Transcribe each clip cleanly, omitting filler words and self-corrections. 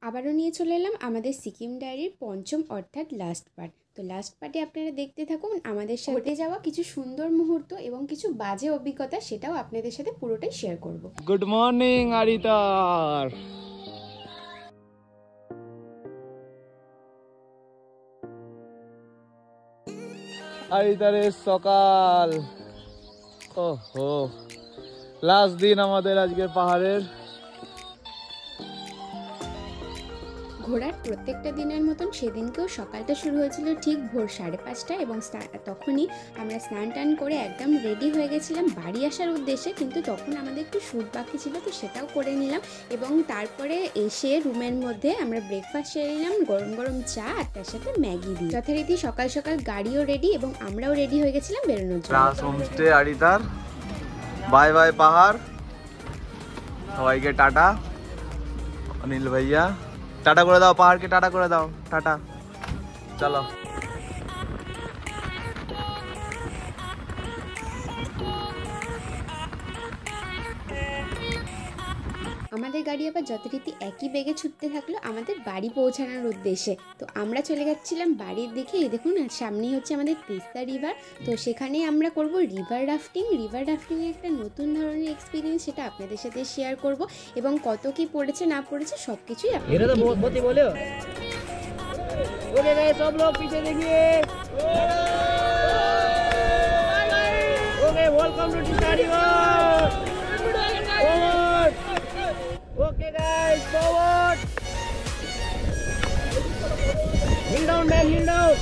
আবারও নিয়ে চলে এলাম আমাদের সিকিম ডায়েরির পঞ্চম অর্থাৎ লাস্ট পার্ট। তো লাস্ট পার্টে আপনারা দেখতে থাকুন আমাদের সাথে যাওয়া কিছু সুন্দর মুহূর্ত এবং কিছু বাজে অভিজ্ঞতা, সেটাও আপনাদের সাথে পুরোটাই শেয়ার করব। Good morning Aritar. আরিতারের সকাল। ওহো, লাস্ট দিন আমাদের আজকে পাহাড়ের। ঘোরার প্রত্যেকটা দিনের মতন সেদিনকেও সকালটা শুরু হয়েছিল ঠিক ভোর 5:30 এবং তখনই আমরা স্নান টান করে একদম রেডি হয়ে গেছিলাম বাড়ি আসার উদ্দেশ্যে। কিন্তু তখন আমাদের একটু শ্যুট বাকি ছিল, তো সেটাও করে নিলাম এবং তারপরে এসে রুমের মধ্যে আমরা ব্রেকফাস্ট সেরে নিলাম, গরম গরম চা আর তার সাথে ম্যাগি দিয়ে। যথারীতি সকাল সকাল গাড়িও রেডি এবং আমরাও রেডি হয়ে গেছিলাম বেরোনোর জন্য। হোমস্টে আরিতার। বাই বাই পাহাড়, সবাইকে টাটা। অনিল ভাইয়া টাটা করে দাও, পাহাড়কে টাটা করে দাও, টাটা। চলো আমাদের গাড়ি আবার যথারীতি একই বেগে ছুটতে থাকলো আমাদের বাড়ি পৌঁছানোর উদ্দেশ্যে। তো আমরা চলে যাচ্ছিলাম বাড়ির দিকে। এই দেখুন সামনেই হচ্ছে আমাদের তিস্তা রিভার, তো সেখানে আমরা করব রিভার রাফটিং। রিভার রাফটিংয়ের একটা নতুন ধরনের এক্সপিরিয়েন্স, সেটা আপনাদের সাথে শেয়ার করব এবং কত কি পড়েছে না পড়েছে সব কিছুই Okay guys, forward. Kneel down man, kneel down.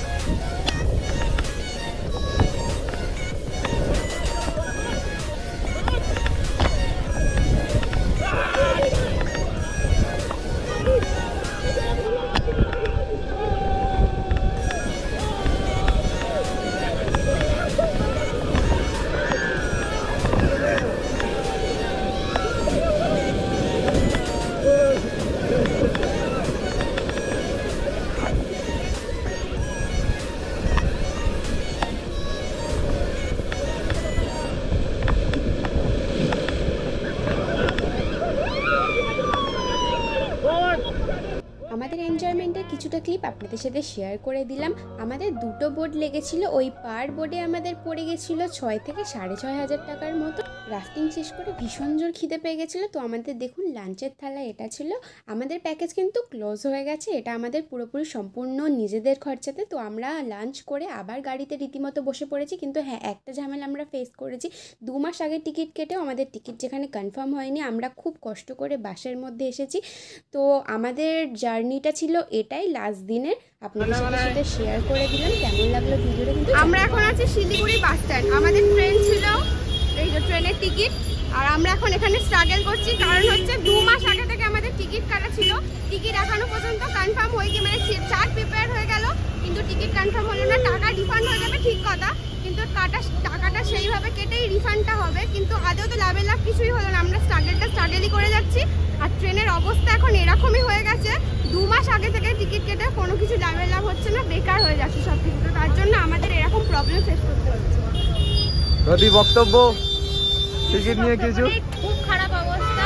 আমাদের এনজয়মেন্টের কিছুটা ক্লিপ আপনাদের সাথে শেয়ার করে দিলাম। আমাদের দুটো বোট লেগেছিল, ওই পার বোর্ডে আমাদের পড়ে গেছিলো 6 থেকে 6,500 টাকার মতো। রাফটিং শেষ করে ভীষণ জোর খিদে পেয়ে গেছিলো, তো আমাদের দেখুন লাঞ্চের থালা এটা ছিল। আমাদের প্যাকেজ কিন্তু ক্লোজ হয়ে গেছে, এটা আমাদের পুরোপুরি সম্পূর্ণ নিজেদের খরচাতে। তো আমরা লাঞ্চ করে আবার গাড়িতে রীতিমতো বসে পড়েছি, কিন্তু হ্যাঁ একটা ঝামেলা আমরা ফেস করেছি। 2 মাস আগে টিকিট কেটেও আমাদের টিকিট যেখানে কনফার্ম হয়নি, আমরা খুব কষ্ট করে বাসের মধ্যে এসেছি। তো আমাদের জার্নিটা ছিল এটাই লাস্ট দিনের, আপনাদের সাথে শেয়ার করে দিলাম। কেমন লাগলো ভিডিওটা কিন্তু। আমরা এখন আছি শিলিগুড়ি বাস স্ট্যান্ড। আমাদের ট্রেন ছিল, এই যে ট্রেনের টিকিট, আর আমরা এখন এখানে স্ট্রাগল করছি। কারণ হচ্ছে 2 মাস আগে থেকে আমাদের টিকিট কাটা ছিল, টিকিট এখনো পর্যন্ত কনফার্ম হয়ে গিয়ে মানে চার্ট প্রিপেয়ার হয়ে গেল, কিন্তু টিকিট কনফার্ম হলো না। টাকা রিফান্ড হয়ে যাবে ঠিক কথা, কিন্তু টাকাটা সেইভাবে কেটেই রিফান্ডটা হবে, কিন্তু আদৌ তো লাভের লাভ কিছুই হলো না। আমরা স্ট্রাগলই করে যাচ্ছি। আর ট্রেনের অবস্থা এখন এরকমই হয়ে গেছে, 2 মাস আগে থেকে টিকিট কেটে কোনো কিছু লাভের লাভ হচ্ছে না, বেকার হয়ে যাচ্ছে সব কিছু। তো তার জন্য আমাদের এরকম প্রবলেম ফেস করতে হচ্ছে। প্রতি বক্তব্য টিকিট নিয়ে কিছু খুব খারাপ অবস্থা,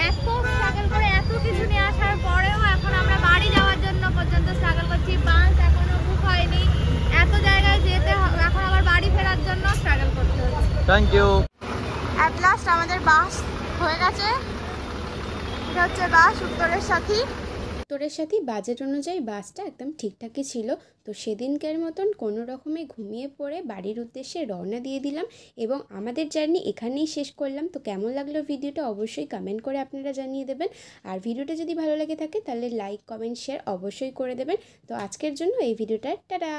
এত স্ট্রাগল করে এত কিছু নিয়ে আসার পরেও এখন আমরা বাড়ি যাওয়ার জন্য পর্যন্ত স্ট্রাগল করছি। বাস এখনো বুক হয়নি, এত জায়গায় যেতে এখন আবার বাড়ি ফেরার জন্য স্ট্রাগল করতে হচ্ছে। Thank you. অ্যাট লাস্ট আমাদের বাস হয়ে গেছে, এটা হচ্ছে বাস উত্তরের সাথী। উত্তরের সাথে বাজেট অনুযায়ী বাসটা একদম ঠিকঠাকই ছিল। তো সেদিনকার মতন কোনো রকমে ঘুমিয়ে পড়ে বাড়ির উদ্দেশ্যে রওনা দিয়ে দিলাম এবং আমাদের জার্নি এখানেই শেষ করলাম। তো কেমন লাগলো ভিডিওটা অবশ্যই কমেন্ট করে আপনারা জানিয়ে দেবেন, আর ভিডিওটা যদি ভালো লাগে থাকে তাহলে লাইক কমেন্ট শেয়ার অবশ্যই করে দেবেন। তো আজকের জন্য এই ভিডিওটা টাটা।